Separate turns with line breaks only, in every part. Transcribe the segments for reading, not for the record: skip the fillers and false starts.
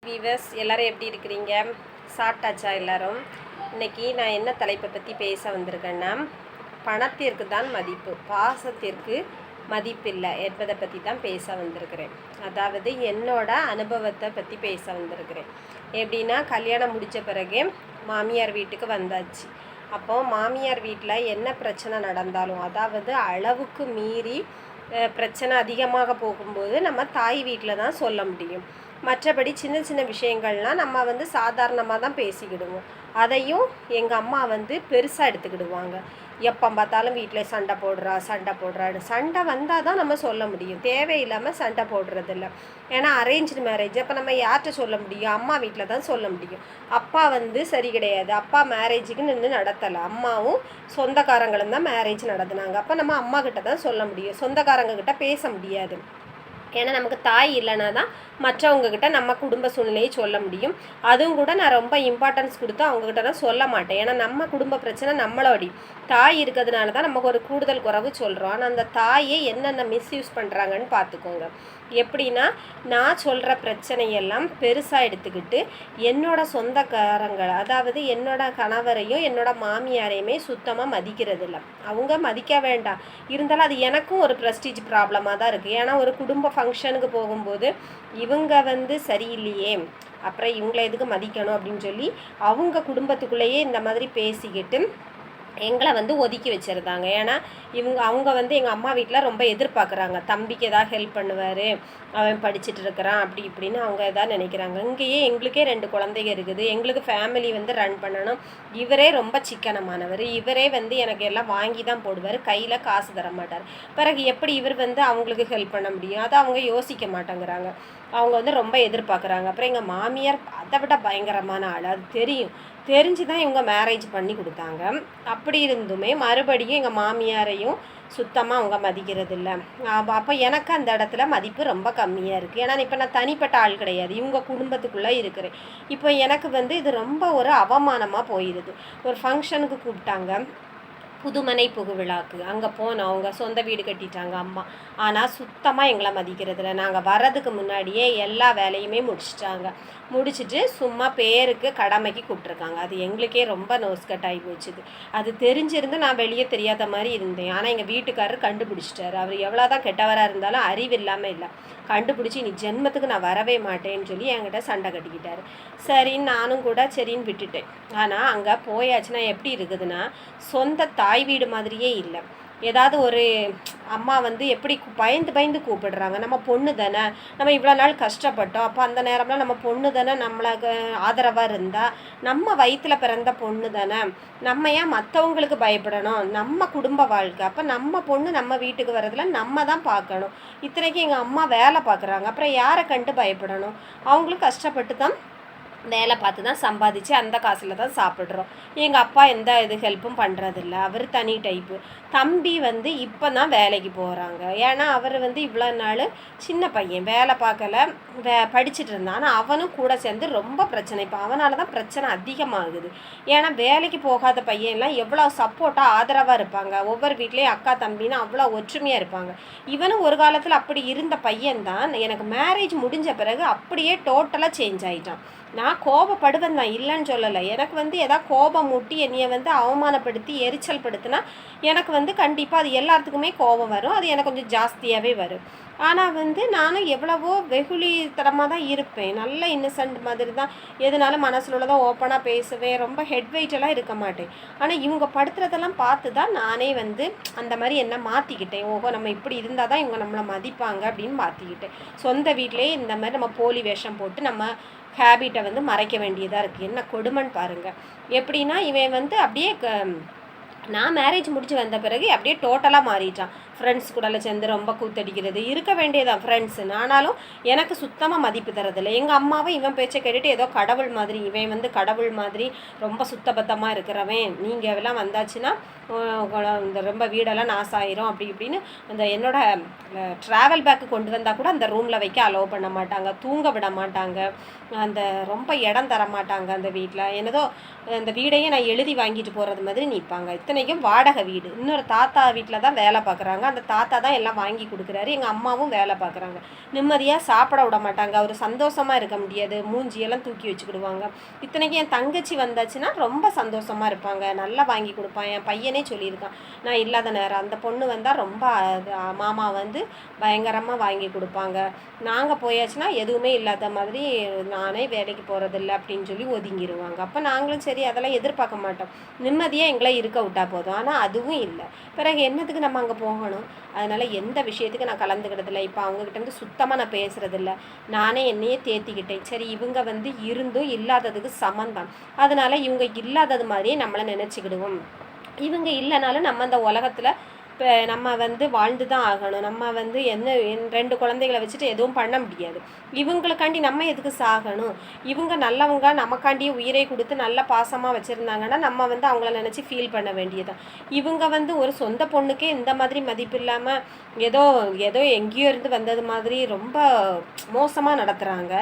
Viewers எல்லோரும் எப்படி இருக்கிறீங்க? சாப்பிட்டாச்சா எல்லோரும்? இன்றைக்கி நான் என்ன தலைப்பை பற்றி பேச வந்திருக்கேன்னா, பணத்திற்கு தான் மதிப்பு, பாசத்திற்கு மதிப்பில்லை என்பதை பற்றி தான் பேச வந்திருக்கிறேன். அதாவது என்னோட அனுபவத்தை பற்றி பேச வந்திருக்கிறேன். எப்படின்னா, கல்யாணம் முடித்த பிறகு மாமியார் வீட்டுக்கு வந்தாச்சு. அப்போது மாமியார் வீட்டில் என்ன பிரச்சனை நடந்தாலும், அதாவது அளவுக்கு மீறி பிரச்சனை அதிகமாக போகும்போது நம்ம தாய் வீட்டில் தான் சொல்ல முடியும். மற்றபடி சின்ன சின்ன விஷயங்கள்லாம் நம்ம சாதாரணமாக தான் பேசிக்கிடுவோம். அதையும் எங்கள் அம்மா பெருசாக எடுத்துக்கிடுவாங்க. எப்போ பார்த்தாலும் வீட்டில் சண்டை போடுறான்னு. சண்டை வந்தால் தான் நம்ம சொல்ல முடியும், தேவையில்லாமல் சண்டை போடுறதில்ல. ஏன்னா அரேஞ்ச்டு மேரேஜ், அப்போ நம்ம யார்கிட்ட சொல்ல முடியும்? அம்மா வீட்டில் தான் சொல்ல முடியும். அப்பா சரி கிடையாது, அப்பா மேரேஜுக்கு நின்று நடத்தலை, அம்மாவும் சொந்தக்காரங்களும் தான் மேரேஜ் நடத்துனாங்க. அப்போ நம்ம அம்மா கிட்ட தான் சொல்ல முடியும், சொந்தக்காரங்கக்கிட்ட பேச முடியாது. ஏன்னா நமக்கு தாய் இல்லைனா தான் மற்றவங்கக்கிட்ட நம்ம குடும்ப சூழ்நிலையை சொல்ல முடியும். அதுவும் கூட நான் ரொம்ப இம்பார்ட்டன்ஸ் கொடுத்து அவங்கக்கிட்ட தான் சொல்ல மாட்டேன். ஏன்னா நம்ம குடும்ப பிரச்சனை நம்மளோடி, தாய் இருக்கிறதுனால தான் நமக்கு ஒரு கூடுதல் குறைவு சொல்கிறோம். ஆனால் அந்த தாயை என்னென்ன மிஸ்யூஸ் பண்ணுறாங்கன்னு பார்த்துக்கோங்க. எப்படின்னா, நான் சொல்கிற பிரச்சனையெல்லாம் பெருசாக எடுத்துக்கிட்டு என்னோட சொந்தக்காரங்கள், அதாவது என்னோட கணவரையும் என்னோட மாமியாரையுமே சுத்தமாக மதிக்கிறது இல்லை. அவங்க மதிக்க வேண்டாம், இருந்தாலும் அது எனக்கும் ஒரு ப்ரெஸ்டீஜ் ப்ராப்ளமாக தான் இருக்குது. ஏன்னா ஒரு குடும்ப ஃபங்க்ஷனுக்கு போகும்போது இவங்க சரியில்லையே, அப்புறம் இவங்களை எதுக்கு மதிக்கணும் அப்படின்னு சொல்லி அவங்க குடும்பத்துக்குள்ளேயே இந்த மாதிரி பேசிக்கிட்டு எங்களை ஒதுக்கி வச்சுருந்தாங்க. ஏன்னா அவங்க எங்கள் அம்மா வீட்டில் ரொம்ப எதிர்பார்க்குறாங்க, தம்பிக்கு எதாவது ஹெல்ப் பண்ணுவார், அவன் படிச்சுட்டு இருக்கிறான் அப்படி இப்படின்னு அவங்க எதாவது நினைக்கிறாங்க. இங்கேயே எங்களுக்கே 2 குழந்தைங்க இருக்குது, எங்களுக்கு ஃபேமிலி ரன் பண்ணணும். இவரே ரொம்ப சிக்கனமானவர், இவரே எனக்கு எல்லாம் வாங்கி தான் போடுவார், கையில் காசு தர மாட்டார். பிறகு எப்படி இவர் அவங்களுக்கு ஹெல்ப் பண்ண முடியும்? அதை அவங்க யோசிக்க மாட்டேங்கிறாங்க. அவங்க ரொம்ப எதிர்பார்க்குறாங்க. அப்புறம் எங்கள் மாமியார் அதை விட பயங்கரமான ஆள், அது தெரிஞ்சு தான் இவங்க மேரேஜ் பண்ணி கொடுத்தாங்க. அப்படி இருந்துமே மறுபடியும் எங்கள் மாமியாரையும் சுத்தமாக அவங்க மதிக்கிறது இல்லை. அப்போ எனக்கு அந்த இடத்துல மதிப்பு ரொம்ப கம்மியாக இருக்குது. ஏன்னா இப்போ நான் தனிப்பட்ட ஆள் கிடையாது, இவங்க குடும்பத்துக்குள்ளே இருக்கிறேன். இப்போ எனக்கு இது ரொம்ப ஒரு அவமானமாக போயிடுது. ஒரு ஃபங்க்ஷனுக்கு கூப்பிட்டாங்க, புதுமனை புகுவிழாக்கு. அங்கே போனோம், அவங்க சொந்த வீடு கட்டிட்டாங்க அம்மா. ஆனால் சுத்தமாக எங்களை மதிக்கிறதில்ல. நாங்கள் வர்றதுக்கு முன்னாடியே எல்லா வேலையுமே முடிச்சுட்டு சும்மா பேருக்கு கடமைக்கு கூப்பிட்ருக்காங்க. அது எங்களுக்கே ரொம்ப நோஸ்கட் ஆகி போச்சுது. அது தெரிஞ்சிருந்து நான் வெளியே தெரியாத மாதிரி இருந்தேன். ஆனால் எங்கள் வீட்டுக்காரர் கண்டுபிடிச்சிட்டாரு. அவர் எவ்வளோ தான் கெட்டவராக இருந்தாலும் அறிவு இல்லாமல் இல்லை, கண்டுபிடிச்சி நீ ஜென்மத்துக்கு நான் வரவே மாட்டேன்னு சொல்லி என்கிட்ட சண்டை கட்டிக்கிட்டாரு. சரின்னு நானும் கூட சரின்னு விட்டுட்டேன். ஆனால் அங்கே போயாச்சுன்னா எப்படி இருக்குதுன்னா, சொந்த தாய் வீடு மாதிரியே இல்லை. ஏதாவது ஒரு அம்மா எப்படி பயந்து கூப்பிடுறாங்க, நம்ம பொண்ணு தானே, நம்ம இவ்வளோ நாள் கஷ்டப்பட்டோம், அப்போ அந்த நேரம்லாம் நம்ம பொண்ணு தானே, நம்மளுக்கு ஆதரவாக இருந்தால், நம்ம வயிற்றில் பிறந்த பொண்ணு தானே, நம்ம ஏன் மற்றவங்களுக்கு பயப்படணும்? நம்ம குடும்ப வாழ்க்கை, அப்போ நம்ம பொண்ணு நம்ம வீட்டுக்கு வர்றதுல நம்ம தான் பார்க்கணும். இத்தனைக்கும் எங்கள் அம்மா வேலை பார்க்குறாங்க, அப்புறம் யாரை கண்டு பயப்படணும்? அவங்களும் கஷ்டப்பட்டு தான் வேலை பார்த்து தான் சம்பாதிச்சு அந்த காசில் தான் சாப்பிட்றோம். எங்கள் அப்பா எந்த ஹெல்ப்பும் பண்ணுறதில்ல, அவர் தனி டைப்பு. தம்பி இப்போ தான் வேலைக்கு போகிறாங்க. ஏன்னா அவர் இவ்வளோ நாள் சின்ன பையன், வேலை பார்க்கல, படிச்சுட்டு இருந்தான். ஆனால் அவனும் கூட சேர்ந்து ரொம்ப பிரச்சனை. இப்போ அவனால தான் பிரச்சனை அதிகமாகுது. ஏன்னா வேலைக்கு போகாத பையன்லாம் எவ்வளோ சப்போர்ட்டாக ஆதரவாக இருப்பாங்க, ஒவ்வொரு வீட்லேயும் அக்கா தம்பின்னு அவ்வளோ ஒற்றுமையாக இருப்பாங்க. இவனும் ஒரு காலத்தில் அப்படி இருந்த பையன்தான் எனக்கு மேரேஜ் முடிஞ்ச பிறகு அப்படியே டோட்டலாக சேஞ்ச் ஆகிட்டான். நான் கோபப்படுவேன் தான், இல்லைன்னு சொல்லலை. எனக்கு எதாவது கோபம் மூட்டி என்னையை அவமானப்படுத்தி எரிச்சல் படுத்தினா எனக்கு கண்டிப்பாக அது எல்லாத்துக்குமே கோபம் வரும். அது எனக்கு கொஞ்சம் ஜாஸ்தியாகவே வரும். ஆனால் நானும் எவ்வளவோ வெகுளித்தனமாக தான் இருப்பேன், நல்ல இன்னசென்ட் மாதிரி தான், எதுனாலும் மனசில் உள்ளதான் ஓப்பனாக பேசுவேன், ரொம்ப ஹெட் வெயிட்டெல்லாம் இருக்க மாட்டேன். ஆனால் இவங்க படுத்துறதெல்லாம் பார்த்து தான் நானே அந்த மாதிரி என்ன மாற்றிக்கிட்டேன். ஓஹோ, நம்ம இப்படி இருந்தால் தான் இவங்க நம்மளை மதிப்பாங்க அப்படின்னு மாற்றிக்கிட்டேன். சொந்த வீட்டிலே இந்த மாதிரி நம்ம போலி வேஷம் போட்டு நம்ம ஹேபிட்டை மறைக்க வேண்டியதாக இருக்குது. என்ன கொடுமைன்னு பாருங்கள். எப்படின்னா இவன் அப்படியே நான் மேரேஜ் முடிச்சு வந்த பிறகு அப்படியே டோட்டலாக மாறிட்டான். ஃப்ரெண்ட்ஸ் கூடலாம் சேர்ந்து ரொம்ப கூத்தடிக்கிறது, இருக்க வேண்டியதான் ஃப்ரெண்ட்ஸுன்னு. ஆனாலும் எனக்கு சுத்தமாக மதிப்பு தரதில்லை. எங்கள் அம்மாவும் இவன் பேச்சை கேட்டுட்டு ஏதோ கடவுள் மாதிரி, இவன் கடவுள் மாதிரி ரொம்ப சுத்தபத்தமாக இருக்கிறவன், நீங்கள் எல்லாம் வந்தாச்சுன்னா இந்த ரொம்ப வீடெல்லாம் நாசாயிரும் அப்படி இப்படின்னு அந்த என்னோட ட்ராவல் பேக்கு கொண்டு வந்தால் கூட அந்த ரூமில் வைக்க அலோவ் பண்ண மாட்டாங்க, தூங்க விட மாட்டாங்க, அந்த ரொம்ப இடம் தர மாட்டாங்க அந்த வீட்டில். என்னதோ அந்த வீடையே நான் எழுதி வாங்கிட்டு போகிறது மாதிரி நிற்பாங்க. இத்தனைக்கும் வாடகை வீடு, இன்னொரு தாத்தா வீட்டில் தான் வேலை பார்க்குறாங்க. அந்த தாத்தா தான் எல்லாம் வாங்கி கொடுக்குறாரு. எங்கள் அம்மாவும் வேலை பார்க்குறாங்க. நிம்மதியாக சாப்பிட விட மாட்டாங்க. ஒரு சந்தோஷமாக இருக்க முடியாது. மூஞ்சியெல்லாம் தூக்கி வச்சுக்கிடுவாங்க. இத்தனைக்கும் என் தங்கச்சி வந்தாச்சுன்னா ரொம்ப சந்தோஷமாக இருப்பாங்க. நல்லா வாங்கி கொடுப்பான். என் பையனே சொல்லியிருக்கான், நான் இல்லாத நேரம் அந்த பொண்ணு வந்தால் ரொம்ப மாமா வந்து பயங்கரமாக வாங்கி கொடுப்பாங்க. நாங்கள் போயாச்சுன்னா எதுவுமே இல்லாத மாதிரி நானே வேலைக்கு போகிறதில்ல அப்படின்னு சொல்லி ஒதுங்கிடுவாங்க. அப்போ நாங்களும் சரி அதெல்லாம் எதிர்பார்க்க மாட்டோம். நிம்மதியாக எங்களை இருக்க விட்டா போதும். ஆனால் அதுவும் இல்லை. பிறகு என்னத்துக்கு நம்ம அங்கே போகணும்? அதனால் எந்த விஷயத்துக்கு நான் கலந்துக்கிட்டதில்லை. இப்போ அவங்ககிட்டேருந்து சுத்தமாக நான் பேசுகிறதில்ல. நானே என்னையே தேத்திக்கிட்டேன். சரி இவங்க வந்து இருந்தும் இல்லாததுக்கு சமந்தான். அதனால் இவங்க இல்லாதது மாதிரியே நம்மளை நினச்சிக்கிடுவோம். இவங்க இல்லைனாலும் நம்ம அந்த உலகத்தில் இப்போ நம்ம வந்து வாழ்ந்து தான் ஆகணும். நம்ம வந்து என்ன 2 குழந்தைகளை வச்சுட்டு எதுவும் பண்ண முடியாது. இவங்களுக்காண்டி நம்ம எதுக்கு சாகணும்? இவங்க நல்லவங்க, நமக்காண்டியே உயிரை கொடுத்து நல்ல பாசமாக வச்சுருந்தாங்கன்னா நம்ம வந்து அவங்கள நினச்சி ஃபீல் பண்ண வேண்டியதான். இவங்க வந்து ஒரு சொந்த பொண்ணுக்கே இந்த மாதிரி மதிப்பு இல்லாமல் ஏதோ ஏதோ எங்கேயோ இருந்து வந்தது மாதிரி ரொம்ப மோசமாக நடத்துகிறாங்க.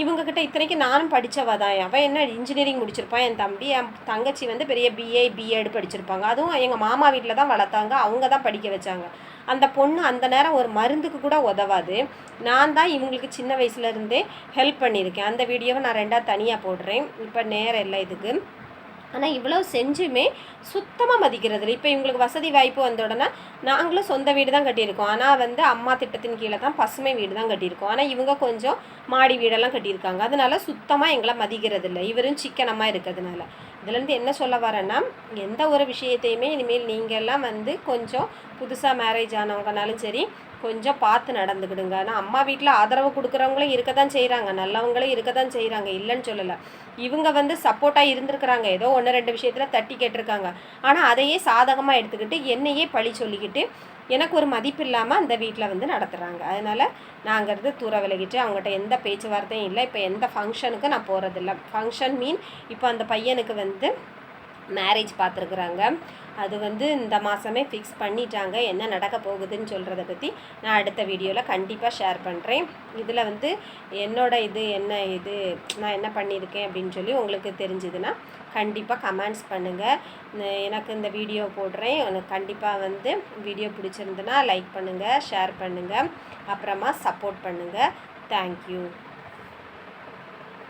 இவங்கக்கிட்ட இத்தனைக்கு நானும் படித்தவ தான். அவன் என்ன இன்ஜினியரிங் முடிச்சிருப்பான். என் தம்பி என் தங்கச்சி வந்து பெரிய பிஏ பிஎட் படிச்சிருப்பாங்க. அதுவும் எங்கள் மாமா வீட்டில் தான் வளர்த்தாங்க. அவங்க தான் படிக்க வச்சாங்க. அந்த பொண்ணு அந்த நேரம் ஒரு மருந்துக்கு கூட உதவாது. நான் தான் இவங்களுக்கு சின்ன வயசுலேருந்தே ஹெல்ப் பண்ணியிருக்கேன். அந்த வீடியோவை நான் 2ஆக தனியாக போடுறேன். இப்போ நேரம் இல்லை இதுக்கு. ஆனால் இவ்வளோ செஞ்சுமே சுத்தமாக மதிக்கிறதில்ல. இப்போ இவங்களுக்கு வசதி வாய்ப்பு வந்த உடனே நாங்களும் சொந்த வீடு தான் கட்டியிருக்கோம். ஆனால் வந்து அம்மா திட்டத்தின் கீழே தான் பசுமை வீடு தான் கட்டியிருக்கோம். ஆனால் இவங்க கொஞ்சம் மாடி வீடெல்லாம் கட்டியிருக்காங்க. அதனால சுத்தமாக எங்களை மதிக்கிறதில்ல. இவரும் சிக்கனமாக இருக்கிறதுனால. இதுலேருந்து என்ன சொல்ல வரேன்னா, எந்த ஒரு விஷயத்தையுமே இனிமேல் நீங்கள்லாம் வந்து கொஞ்சம் புதுசாக மேரேஜ் ஆனவங்கனாலும் சரி கொஞ்சம் பார்த்து நடந்துக்கிடுங்க. ஆனால் அம்மா வீட்டில் ஆதரவு கொடுக்குறவங்களும் இருக்க தான் செய்கிறாங்க, நல்லவங்களும் இருக்க தான் செய்கிறாங்க, இல்லைன்னு சொல்லலை. இவங்க வந்து சப்போர்ட்டாக இருந்திருக்கிறாங்க. ஏதோ 1-2 விஷயத்தில் தட்டி கேட்டிருக்காங்க. ஆனால் அதையே சாதகமாக எடுத்துக்கிட்டு என்னையே பழி சொல்லிக்கிட்டு எனக்கு ஒரு மதிப்பு இல்லாமல் அந்த வீட்டில் வந்து நடத்துகிறாங்க. அதனால் நாங்கிறது தூர விலகிட்டு அவங்ககிட்ட எந்த பேச்சுவார்த்தையும் இல்லை. இப்போ எந்த ஃபங்க்ஷனுக்கு நான் போகிறதில்ல. ஃபங்க்ஷன் இப்போ அந்த பையனுக்கு வந்து மேரேஜ் பார்த்துருக்குறாங்க. அது வந்து இந்த மாதமே ஃபிக்ஸ் பண்ணிட்டாங்க. என்ன நடக்க போகுதுன்னு சொல்கிறத பற்றி நான் அடுத்த வீடியோவில் கண்டிப்பாக ஷேர் பண்ணுறேன். இதில் வந்து என்னோட இது நான் என்ன பண்ணியிருக்கேன் அப்படின்னு சொல்லி உங்களுக்கு தெரிஞ்சுதுன்னா கண்டிப்பாக கமெண்ட்ஸ் பண்ணுங்கள். எனக்கு இந்த வீடியோ போடுறேன். எனக்கு கண்டிப்பாக வந்து வீடியோ பிடிச்சிருந்துன்னா லைக் பண்ணுங்கள், ஷேர் பண்ணுங்கள், அப்புறமா சப்போர்ட் பண்ணுங்கள். தேங்க்யூ.